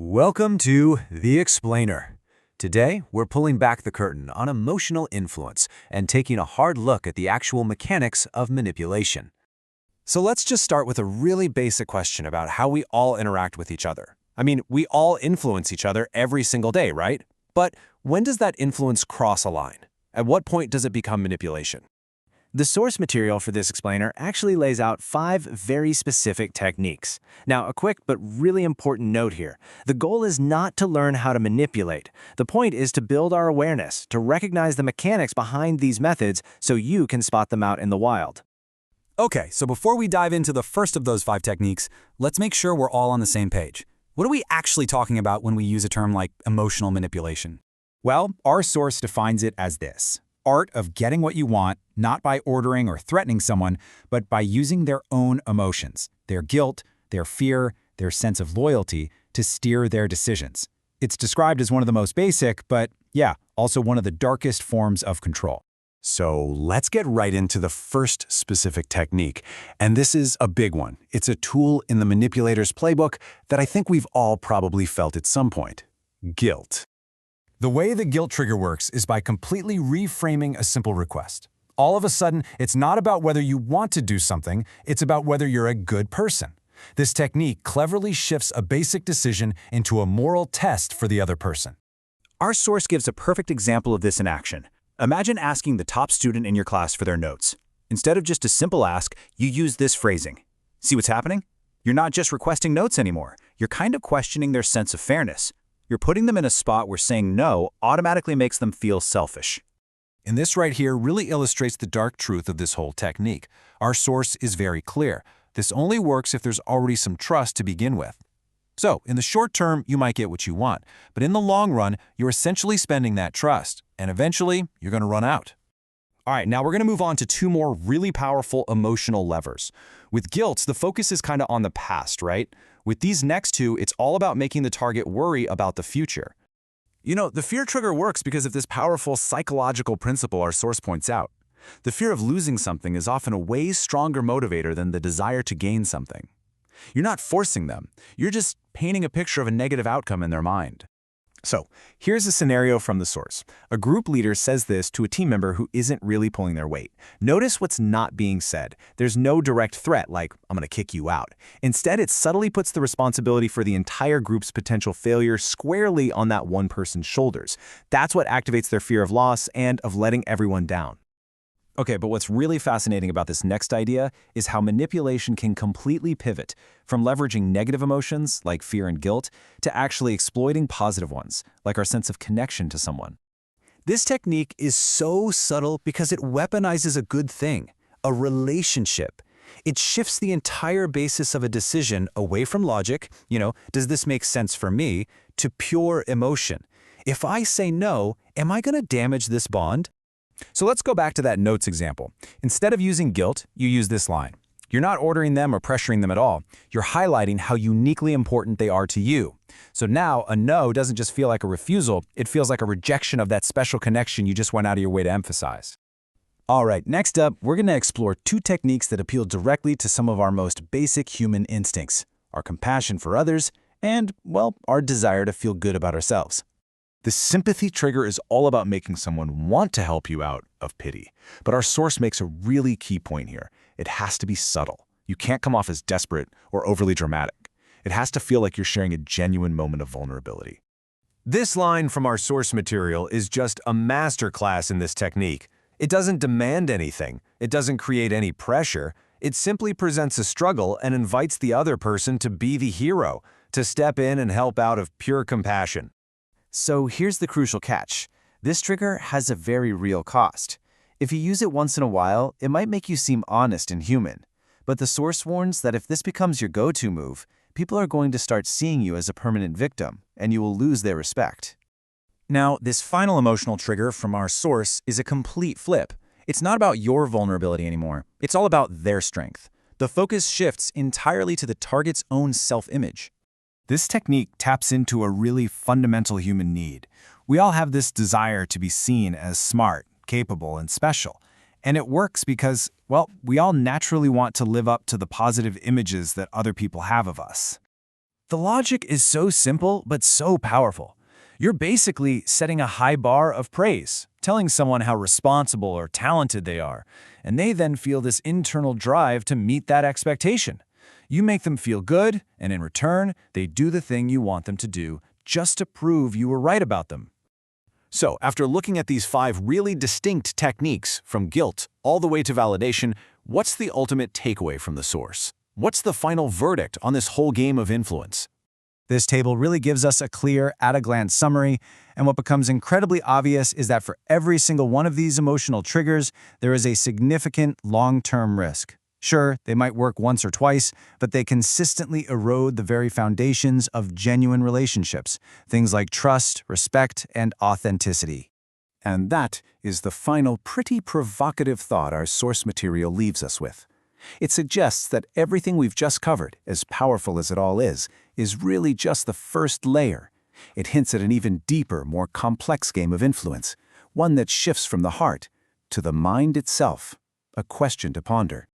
Welcome to The Explainer. Today, we're pulling back the curtain on emotional influence and taking a hard look at the actual mechanics of manipulation. So let's just start with a really basic question about how we all interact with each other. I mean, we all influence each other every single day, right? But when does that influence cross a line? At what point does it become manipulation? The source material for this explainer actually lays out 5 very specific techniques. Now, a quick but really important note here. The goal is not to learn how to manipulate. The point is to build our awareness, to recognize the mechanics behind these methods so you can spot them out in the wild. Okay, so before we dive into the first of those 5 techniques, let's make sure we're all on the same page. What are we actually talking about when we use a term like emotional manipulation? Well, our source defines it as this: art of getting what you want, not by ordering or threatening someone, but by using their own emotions, their guilt, their fear, their sense of loyalty, to steer their decisions. It's described as one of the most basic, but yeah, also one of the darkest forms of control. So let's get right into the first specific technique, and this is a big one. It's a tool in the manipulator's playbook that I think we've all probably felt at some point: guilt. The way the guilt trigger works is by completely reframing a simple request. All of a sudden, it's not about whether you want to do something, it's about whether you're a good person. This technique cleverly shifts a basic decision into a moral test for the other person. Our source gives a perfect example of this in action. Imagine asking the top student in your class for their notes. Instead of just a simple ask, you use this phrasing. See what's happening? You're not just requesting notes anymore. You're kind of questioning their sense of fairness. You're putting them in a spot where saying no automatically makes them feel selfish. And this right here really illustrates the dark truth of this whole technique. Our source is very clear. This only works if there's already some trust to begin with. So, in the short term, you might get what you want, but in the long run, you're essentially spending that trust, and eventually, you're going to run out. All right, now we're going to move on to 2 more really powerful emotional levers. With guilt, the focus is kind of on the past, right? With these next 2, it's all about making the target worry about the future. You know, the fear trigger works because of this powerful psychological principle our source points out. The fear of losing something is often a way stronger motivator than the desire to gain something. You're not forcing them. You're just painting a picture of a negative outcome in their mind. So, here's a scenario from the source. A group leader says this to a team member who isn't really pulling their weight. Notice what's not being said. There's no direct threat like, "I'm going to kick you out." Instead, it subtly puts the responsibility for the entire group's potential failure squarely on that one person's shoulders. That's what activates their fear of loss and of letting everyone down. Okay, but what's really fascinating about this next idea is how manipulation can completely pivot from leveraging negative emotions, like fear and guilt, to actually exploiting positive ones, like our sense of connection to someone. This technique is so subtle because it weaponizes a good thing, a relationship. It shifts the entire basis of a decision away from logic, does this make sense for me, to pure emotion. If I say no, am I going to damage this bond? So let's go back to that notes example. Instead of using guilt, you use this line. You're not ordering them or pressuring them at all. You're highlighting how uniquely important they are to you. So now a no doesn't just feel like a refusal, it feels like a rejection of that special connection you just went out of your way to emphasize. All right, next up, we're going to explore 2 techniques that appeal directly to some of our most basic human instincts: our compassion for others and, well, our desire to feel good about ourselves. The sympathy trigger is all about making someone want to help you out of pity. But our source makes a really key point here. It has to be subtle. You can't come off as desperate or overly dramatic. It has to feel like you're sharing a genuine moment of vulnerability. This line from our source material is just a masterclass in this technique. It doesn't demand anything. It doesn't create any pressure. It simply presents a struggle and invites the other person to be the hero, to step in and help out of pure compassion. So here's the crucial catch. This trigger has a very real cost. If you use it once in a while, it might make you seem honest and human. But the source warns that if this becomes your go-to move, people are going to start seeing you as a permanent victim, and you will lose their respect. Now, this final emotional trigger from our source is a complete flip. It's not about your vulnerability anymore. It's all about their strength. The focus shifts entirely to the target's own self-image. This technique taps into a really fundamental human need. We all have this desire to be seen as smart, capable, and special. And it works because, well, we all naturally want to live up to the positive images that other people have of us. The logic is so simple but so powerful. You're basically setting a high bar of praise, telling someone how responsible or talented they are, and they then feel this internal drive to meet that expectation. You make them feel good, and in return, they do the thing you want them to do just to prove you were right about them. So, after looking at these 5 really distinct techniques, from guilt all the way to validation, what's the ultimate takeaway from the source? What's the final verdict on this whole game of influence? This table really gives us a clear, at-a-glance summary, and what becomes incredibly obvious is that for every single one of these emotional triggers, there is a significant long-term risk. Sure, they might work once or twice, but they consistently erode the very foundations of genuine relationships, things like trust, respect, and authenticity. And that is the final pretty provocative thought our source material leaves us with. It suggests that everything we've just covered, as powerful as it all is really just the first layer. It hints at an even deeper, more complex game of influence, one that shifts from the heart to the mind itself, a question to ponder.